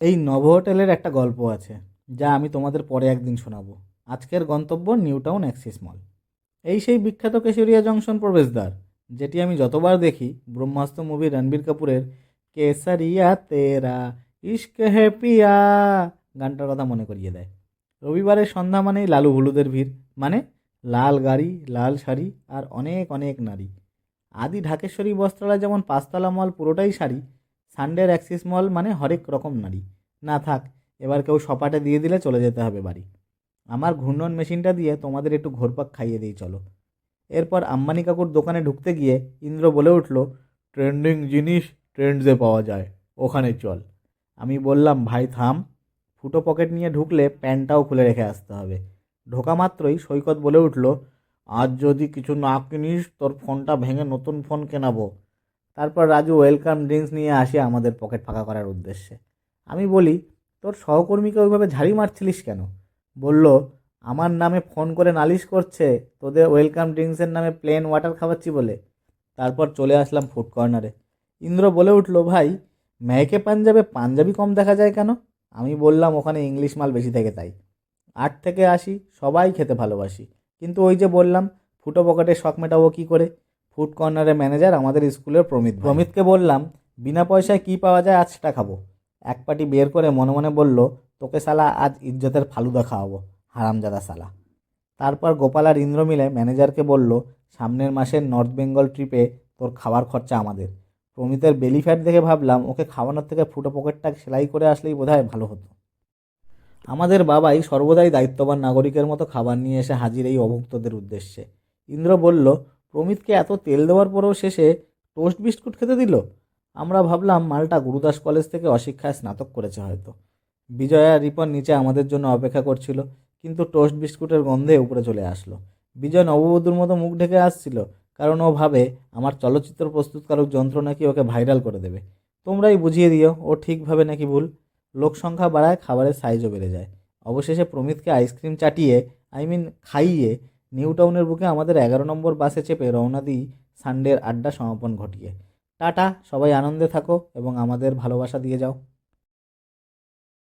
এই নব হোটেলের একটা গল্প আছে, যা আমি তোমাদের পরে একদিন শোনাবো। আজকের গন্তব্য নিউ টাউন অ্যাক্সিস মল। এই সেই বিখ্যাত কেশরিয়া জংশন প্রবেশদ্বার, যেটি আমি যতবার দেখি ব্রহ্মাস্ত্র মুভি রণবীর কাপুরের কেসারিয়া তেরা ইশক হে পিয়া গানটার কথা মনে করিয়ে দেয়। রবিবারের সন্ধ্যা মানেই লালু হলুদের ভিড়, মানে লাল গাড়ি, লাল শাড়ি আর অনেক অনেক নারী। আদি ঢাকেশ্বরী বস্ত্রালয় যেমন পাঁচতলা মল পুরোটাই শাড়ি, সানডের অ্যাক্সিস মল মানে হরেক রকম নারী। না থাক, এবার কেউ সপাটে দিয়ে দিলে চলে যেতে হবে বাড়ি। আমার ঘূর্ণন মেশিনটা দিয়ে তোমাদের একটু ঘোরপাক খাইয়ে দিই চলো। এরপর আম্বানি কাকুর দোকানে ঢুকতে গিয়ে ইন্দ্র বলে উঠল, ট্রেন্ডিং জিনিস ট্রেন্ডসে পাওয়া যায়, ওখানে চল। আমি বললাম, ভাই থাম, ফুটো পকেট নিয়ে ঢুকলে প্যান্টটাও খুলে রেখে আসতে হবে। ঢোকা মাত্রই সৈকত বলে উঠল, আজ যদি কিছু না কিনিস তোর ফোনটা ভেঙে নতুন ফোন কেনাবো। তারপর রাজু ওয়েলকাম ড্রিঙ্কস নিয়ে আসে আমাদের পকেট ফাঁকা করার উদ্দেশ্যে। আমি বলি, তোর সহকর্মীকে ওইভাবে ঝাড়ি মারছিলিস কেন? বলল, আমার নামে ফোন করে নালিশ করছে তোদের ওয়েলকাম ড্রিঙ্কসের নামে প্লেন ওয়াটার খাওয়াচ্ছি বলে। তারপর চলে আসলাম ফুড কর্নারে। ইন্দ্র বলে উঠল, ভাই মেহকে পাঞ্জাবে পাঞ্জাবি কম দেখা যায় কেন? আমি বললাম, ওখানে ইংলিশ মাল বেশি থেকে তাই। 8 থেকে 80 সবাই খেতে ভালোবাসি, কিন্তু ওই যে বললাম, ফুটো পকেটে শখ মেটাবো কী করে? ফুড কর্নারের ম্যানেজার আমাদের স্কুলের প্রমিতকে বললাম, বিনা পয়সায় কি পাওয়া যায় আজ সেটা খাবো। এক পাটি বের করে মনে মনে বলল, তোকে শালা আজ ইজ্জতের ফালুদা খাওয়াবো, হারামজাদা শালা। তারপর গোপাল আর ইন্দ্র মিলে ম্যানেজারকে বলল, সামনের মাসের নর্থ বেঙ্গল ট্রিপে তোর খাবার খরচা আমাদের। প্রমিতের বেলি ফ্যাট দেখে ভাবলাম, ওকে খাওয়ানোর থেকে ফুটো পকেটটা সেলাই করে আসলেই বোধহয় ভালো হতো। আমাদের বাবাই সর্বদাই দায়িত্ববান নাগরিকের মতো খাবার নিয়ে এসে হাজির এই অভুক্তদের উদ্দেশ্যে। ইন্দ্র বলল, প্রমিতকে এত তেল দেওয়ার পরেও শেষে টোস্ট বিস্কুট খেতে দিল। আমরা ভাবলাম মালটা গুরুদাস কলেজ থেকে অশিক্ষায় স্নাতক করেছে হয়তো। বিজয় আর রিপন নিচে আমাদের জন্য অপেক্ষা করছিল, কিন্তু টোস্ট বিস্কুটের গন্ধে উপরে চলে আসলো। বিজয় নববধূর মতো মুখ ঢেকে আসছিল, কারণ ও ভাবে আমার চলচ্চিত্র প্রস্তুতকারক যন্ত্র নাকি ওকে ভাইরাল করে দেবে। তোমরাই বুঝিয়ে দিও ও ঠিকভাবে নাকি ভুল। লোক সংখ্যা বাড়ায়, খাবারের সাইজও বেড়ে যায়। অবশেষে প্রমিতকে আইসক্রিম চাটিয়ে, খাইয়ে, নিউ টাউনের বুকে আমাদের 11 নম্বর বাসে চেপে রওনা দিই সানডের আড্ডা সমাপন ঘটিয়ে। টাটা, সবাই আনন্দে থাকো এবং আমাদের ভালোবাসা দিয়ে যাও।